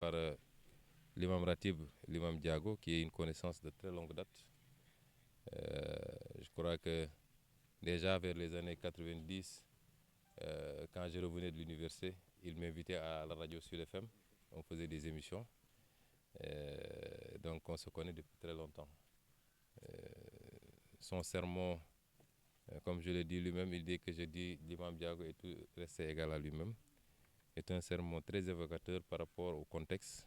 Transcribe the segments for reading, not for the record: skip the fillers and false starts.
par l'imam Ratib, l'imam Diago, qui est une connaissance de très longue date. Je crois que déjà vers les années 90, quand je revenais de l'université, il m'invitait à la radio Sud FM. On faisait des émissions. Donc on se connaît depuis très longtemps. Son sermon, comme je l'ai dit lui-même, il dit que je dis l'imam Diago est tout resté égal à lui-même. C'est un sermon très évocateur par rapport au contexte.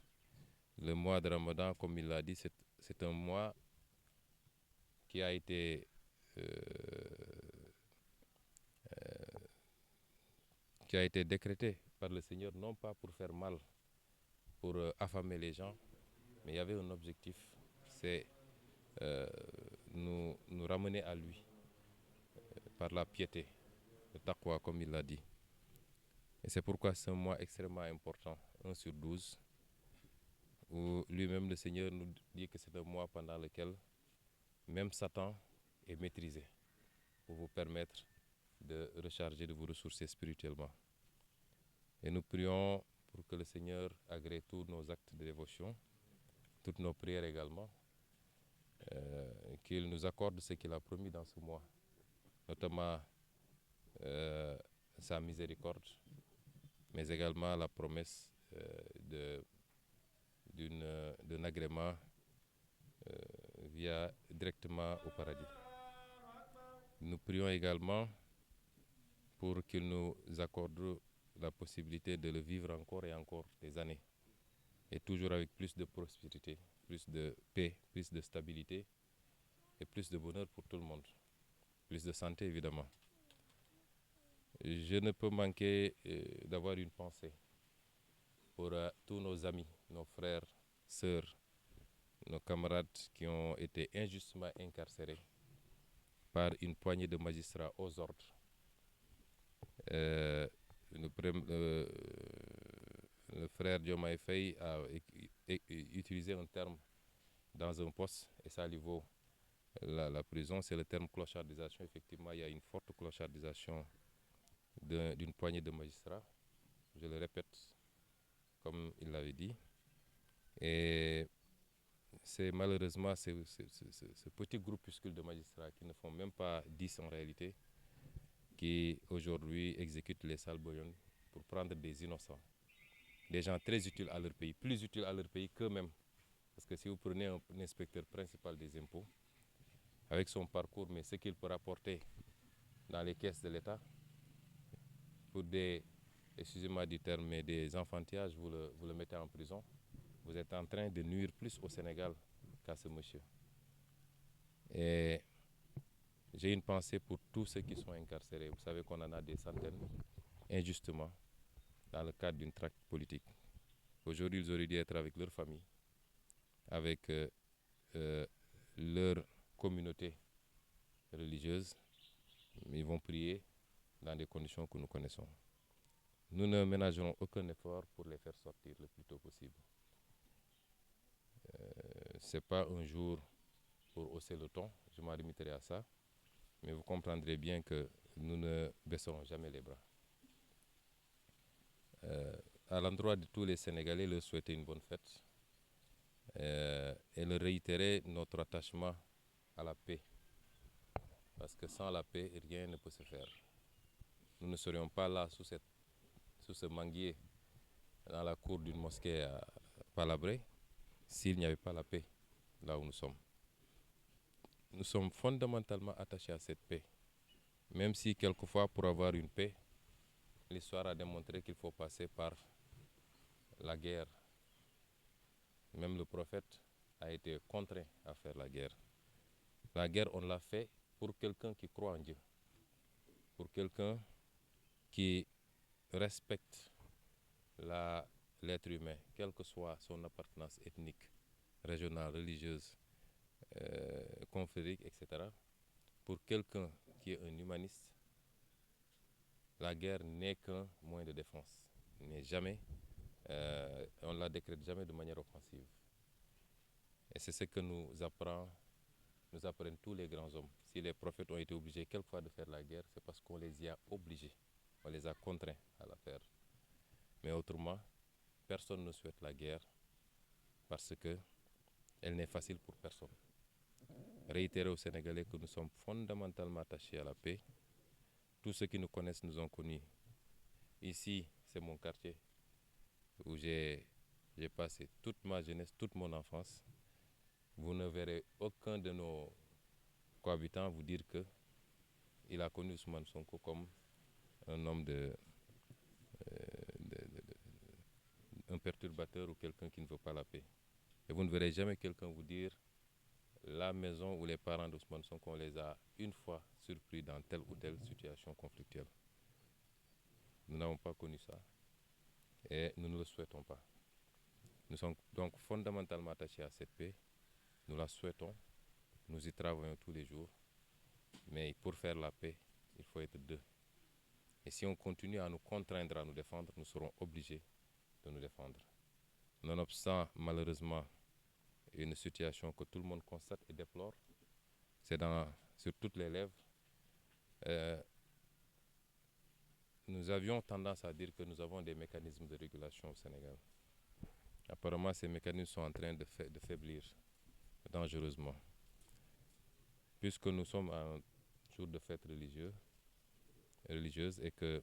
Le mois de Ramadan, comme il l'a dit, c'est un mois qui a été décrété par le Seigneur, non pas pour faire mal, pour affamer les gens, mais il y avait un objectif, c'est nous ramener à lui par la piété, le taqwa comme il l'a dit. Et c'est pourquoi c'est un mois extrêmement important, 1 sur 12, où lui-même le Seigneur nous dit que c'est un mois pendant lequel même Satan est maîtrisé pour vous permettre de recharger, de vous ressourcer spirituellement. Et nous prions pour que le Seigneur agrée tous nos actes de dévotion, toutes nos prières également, qu'il nous accorde ce qu'il a promis dans ce mois, notamment sa miséricorde, mais également la promesse d'un agrément directement au paradis. Nous prions également pour qu'il nous accorde la possibilité de le vivre encore et encore des années, et toujours avec plus de prospérité, plus de paix, plus de stabilité et plus de bonheur pour tout le monde, plus de santé évidemment. Je ne peux manquer d'avoir une pensée pour tous nos amis, nos frères, sœurs, nos camarades qui ont été injustement incarcérés par une poignée de magistrats aux ordres. Le frère Diomaye Faye a utilisé un terme dans un poste, et ça lui vaut la prison, c'est le terme clochardisation. Effectivement, il y a une forte clochardisation d'une poignée de magistrats, je le répète, comme il l'avait dit. Et c'est malheureusement ce petit groupuscule de magistrats qui ne font même pas 10 en réalité, qui aujourd'hui exécutent les sales bouillons pour prendre des innocents, des gens très utiles à leur pays, plus utiles à leur pays qu'eux-mêmes. Parce que si vous prenez un inspecteur principal des impôts, avec son parcours, mais ce qu'il peut rapporter dans les caisses de l'État, pour des, excusez-moi du terme, mais des enfantillages, vous le mettez en prison, vous êtes en train de nuire plus au Sénégal qu'à ce monsieur. Et j'ai une pensée pour tous ceux qui sont incarcérés. Vous savez qu'on en a des centaines, injustement, dans le cadre d'une traque politique. Aujourd'hui, ils auraient dû être avec leur famille, avec leur communauté religieuse, mais ils vont prier dans des conditions que nous connaissons. Nous ne ménagerons aucun effort pour les faire sortir le plus tôt possible. Ce n'est pas un jour pour hausser le ton, je m'en limiterai à ça, mais vous comprendrez bien que nous ne baisserons jamais les bras. À l'endroit de tous les Sénégalais, leur souhaiter une bonne fête et leur réitérer notre attachement à la paix. Parce que sans la paix, rien ne peut se faire. Nous ne serions pas là sous ce manguier dans la cour d'une mosquée à Palabré s'il n'y avait pas la paix là où nous sommes. Nous sommes fondamentalement attachés à cette paix. Même si quelquefois, pour avoir une paix, l'histoire a démontré qu'il faut passer par la guerre. Même le prophète a été contraint à faire la guerre. La guerre, on l'a fait pour quelqu'un qui croit en Dieu, pour quelqu'un qui respecte l'être humain, quelle que soit son appartenance ethnique, régionale, religieuse, confrérique, etc. Pour quelqu'un qui est un humaniste, la guerre n'est qu'un moyen de défense. N'est jamais, on ne la décrète jamais de manière offensive. Et c'est ce que nous apprennent tous les grands hommes. Si les prophètes ont été obligés quelquefois de faire la guerre, c'est parce qu'on les y a obligés, on les a contraints à la faire. Mais autrement, personne ne souhaite la guerre parce qu'elle n'est facile pour personne. Réitérer aux Sénégalais que nous sommes fondamentalement attachés à la paix. Tous ceux qui nous connaissent nous ont connus. Ici, c'est mon quartier où j'ai passé toute ma jeunesse, toute mon enfance. Vous ne verrez aucun de nos cohabitants vous dire qu'il a connu Ousmane Sonko comme un homme un perturbateur ou quelqu'un qui ne veut pas la paix. Et vous ne verrez jamais quelqu'un vous dire la maison où les parents d'Ousmane Sonko, on les a une fois surpris dans telle ou telle situation conflictuelle. Nous n'avons pas connu ça et nous ne le souhaitons pas. Nous sommes donc fondamentalement attachés à cette paix. Nous la souhaitons, nous y travaillons tous les jours. Mais pour faire la paix, il faut être deux. Et si on continue à nous contraindre à nous défendre, nous serons obligés de nous défendre. Nonobstant, malheureusement, une situation que tout le monde constate et déplore, c'est sur toutes les lèvres. Nous avions tendance à dire que nous avons des mécanismes de régulation au Sénégal. Apparemment, ces mécanismes sont en train de faiblir dangereusement. Puisque nous sommes à un jour de fête religieuse et que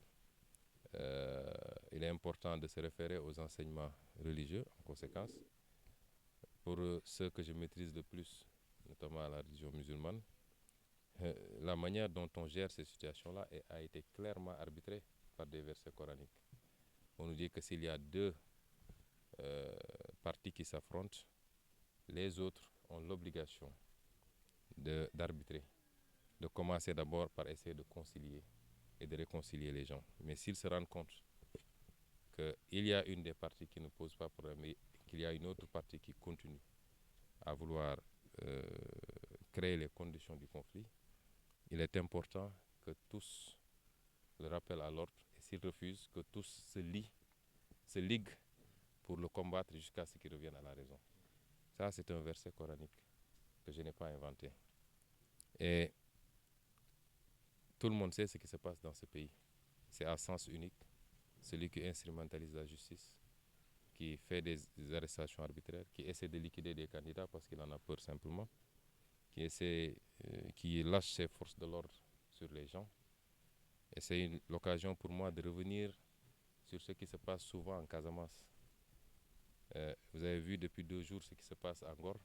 il est important de se référer aux enseignements religieux en conséquence. Pour ceux que je maîtrise le plus, notamment la religion musulmane, la manière dont on gère ces situations-là a été clairement arbitrée par des versets coraniques. On nous dit que s'il y a deux parties qui s'affrontent, les autres ont l'obligation d'arbitrer, de commencer d'abord par essayer de concilier et de réconcilier les gens. Mais s'ils se rendent compte qu'il y a une des parties qui ne pose pas problème et qu'il y a une autre partie qui continue à vouloir créer les conditions du conflit, il est important que tous le rappellent à l'ordre et s'ils refusent, que tous se liguent pour le combattre jusqu'à ce qu'ils reviennent à la raison. Ça, c'est un verset coranique que je n'ai pas inventé. Et tout le monde sait ce qui se passe dans ce pays. C'est à sens unique. Celui qui instrumentalise la justice, qui fait des arrestations arbitraires, qui essaie de liquider des candidats parce qu'il en a peur simplement, qui lâche ses forces de l'ordre sur les gens. Et c'est l'occasion pour moi de revenir sur ce qui se passe souvent en Casamance. Vous avez vu depuis 2 jours ce qui se passe à Ngor.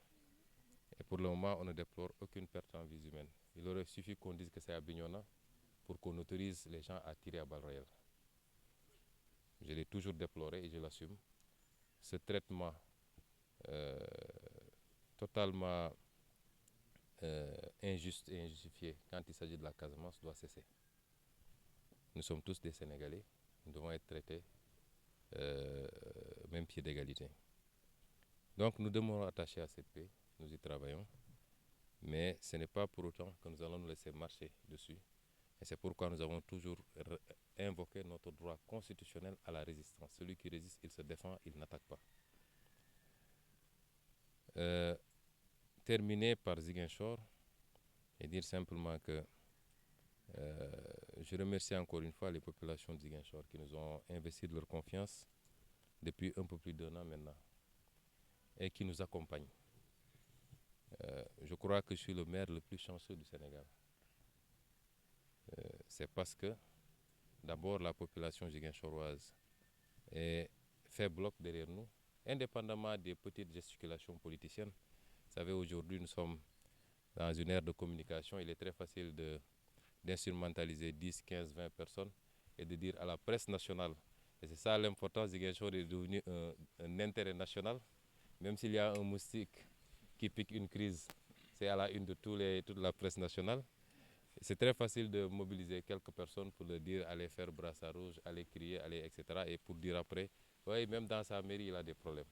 Et pour le moment, on ne déplore aucune perte en vie humaine. Il aurait suffi qu'on dise que c'est à Bignona pour qu'on autorise les gens à tirer à balles réelles. Je l'ai toujours déploré et je l'assume. Ce traitement totalement injuste et injustifié quand il s'agit de la Casamance doit cesser. Nous sommes tous des Sénégalais, nous devons être traités même pied d'égalité. Donc nous demeurons attachés à cette paix, nous y travaillons, mais ce n'est pas pour autant que nous allons nous laisser marcher dessus. Et c'est pourquoi nous avons toujours invoqué notre droit constitutionnel à la résistance. Celui qui résiste, il se défend, il n'attaque pas. Terminer par Ziguinchor et dire simplement que je remercie encore une fois les populations de Ziguinchor qui nous ont investi de leur confiance depuis un peu plus d'1 an maintenant et qui nous accompagnent. Je crois que je suis le maire le plus chanceux du Sénégal. C'est parce que d'abord la population ziguinchoroise fait bloc derrière nous, indépendamment des petites gesticulations politiciennes. Vous savez, aujourd'hui nous sommes dans une ère de communication, il est très facile d'instrumentaliser 10, 15, 20 personnes et de dire à la presse nationale, et c'est ça l'importance, Ziguinchor est devenu un intérêt national, même s'il y a un moustique qui pique une crise, c'est à la une de toute la presse nationale. C'est très facile de mobiliser quelques personnes pour leur dire allez faire brassard rouge, allez crier, allez, etc. Et pour dire après, oui, même dans sa mairie, il a des problèmes.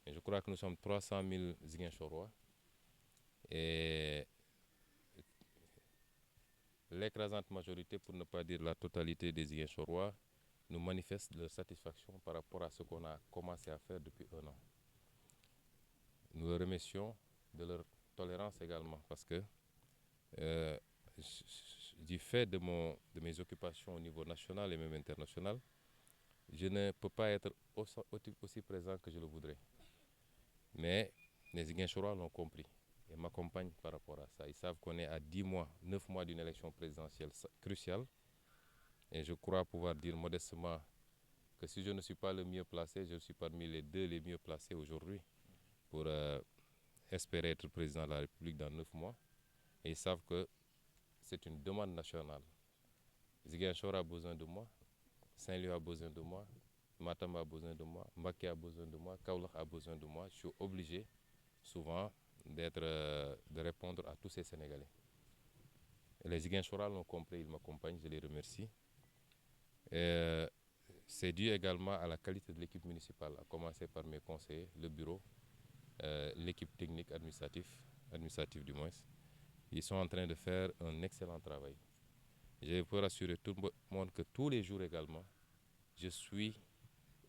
Et je crois que nous sommes 300 000 Ziguinchorois. Et l'écrasante majorité, pour ne pas dire la totalité des Ziguinchorois, nous manifestent leur satisfaction par rapport à ce qu'on a commencé à faire depuis 1 an. Nous les remercions de leur tolérance également parce que du fait de mes occupations au niveau national et même international, je ne peux pas être aussi présent que je le voudrais. Mais les Ziguinchorois l'ont compris et m'accompagnent par rapport à ça. Ils savent qu'on est à 10 mois, 9 mois d'une élection présidentielle cruciale. Et je crois pouvoir dire modestement que si je ne suis pas le mieux placé, je suis parmi les 2 les mieux placés aujourd'hui pour espérer être président de la République dans 9 mois. Et ils savent que c'est une demande nationale. Ziguinchor a besoin de moi, Saint-Louis a besoin de moi, Matam a besoin de moi, Mbacké a besoin de moi, Kaolack a besoin de moi. Je suis obligé souvent de répondre à tous ces Sénégalais. Et les Ziguinchorois l'ont compris, ils m'accompagnent, je les remercie. C'est dû également à la qualité de l'équipe municipale, à commencer par mes conseillers, le bureau, l'équipe technique administrative du moins. Ils sont en train de faire un excellent travail. Je peux rassurer tout le monde que tous les jours également, je suis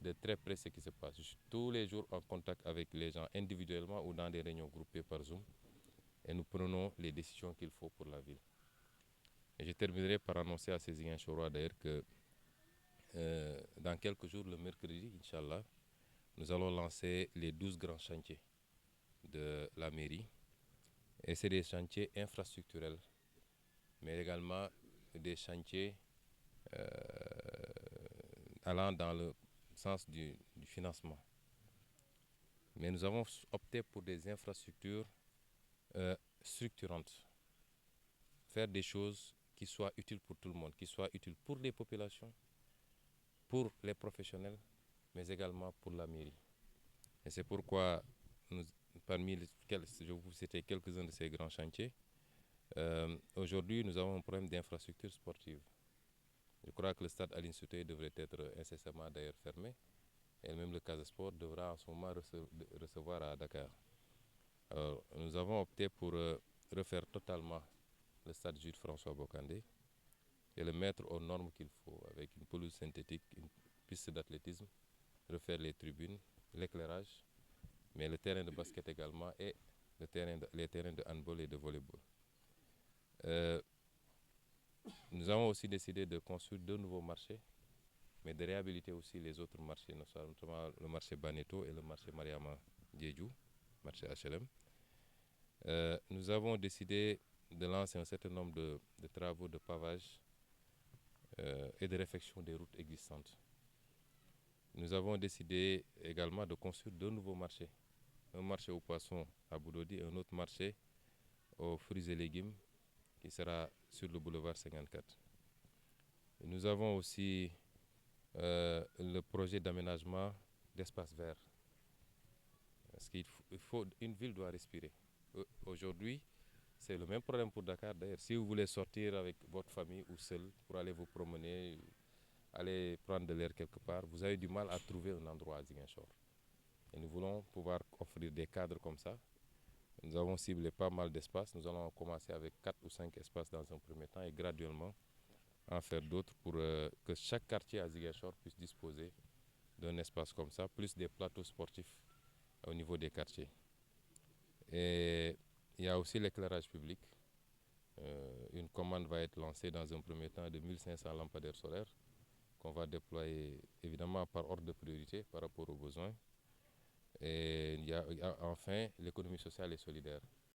de très près ce qui se passe. Je suis tous les jours en contact avec les gens individuellement ou dans des réunions groupées par Zoom et nous prenons les décisions qu'il faut pour la ville. Et je terminerai par annoncer à ces Ziguinchorois d'ailleurs que dans quelques jours, le mercredi, Inch'Allah, nous allons lancer les 12 grands chantiers de la mairie. Et c'est des chantiers infrastructurels, mais également des chantiers allant dans le sens du financement. Mais nous avons opté pour des infrastructures structurantes. Faire des choses qui soient utiles pour tout le monde, qui soient utiles pour les populations, pour les professionnels, mais également pour la mairie. Et c'est pourquoi, parmi lesquels je vous citer quelques-uns de ces grands chantiers, aujourd'hui nous avons un problème d'infrastructure sportive. Je crois que le stade Aline Sitoé devrait être incessamment d'ailleurs fermé, et même le Casa Sport devra en ce moment recevoir à Dakar. Alors, nous avons opté pour refaire totalement le stade Jules François Bocandé et le mettre aux normes qu'il faut, avec une pelouse synthétique, une piste d'athlétisme, refaire les tribunes, l'éclairage, mais le terrain de basket également et les terrains de handball et de volleyball. Nous avons aussi décidé de construire 2 nouveaux marchés, mais de réhabiliter aussi les autres marchés, notamment le marché Baneto et le marché Mariama Diédhiou, marché HLM. Nous avons décidé de lancer un certain nombre de travaux de pavage et de réfection des routes existantes. Nous avons décidé également de construire 2 nouveaux marchés. Un marché aux poissons à Boudodi et un autre marché aux fruits et légumes qui sera sur le boulevard 54. Et nous avons aussi le projet d'aménagement d'espaces verts. Parce une ville doit respirer. Aujourd'hui, c'est le même problème pour Dakar d'ailleurs. Si vous voulez sortir avec votre famille ou seul pour aller vous promener, aller prendre de l'air quelque part, vous avez du mal à trouver un endroit à Ziguinchor. Et nous voulons pouvoir offrir des cadres comme ça. Nous avons ciblé pas mal d'espaces. Nous allons commencer avec 4 ou 5 espaces dans un premier temps et graduellement en faire d'autres pour que chaque quartier à Ziguinchor puisse disposer d'un espace comme ça, plus des plateaux sportifs au niveau des quartiers. Et il y a aussi l'éclairage public. Une commande va être lancée dans un premier temps de 1500 lampadaires solaires qu'on va déployer évidemment par ordre de priorité par rapport aux besoins. Et il y a enfin l'économie sociale et solidaire.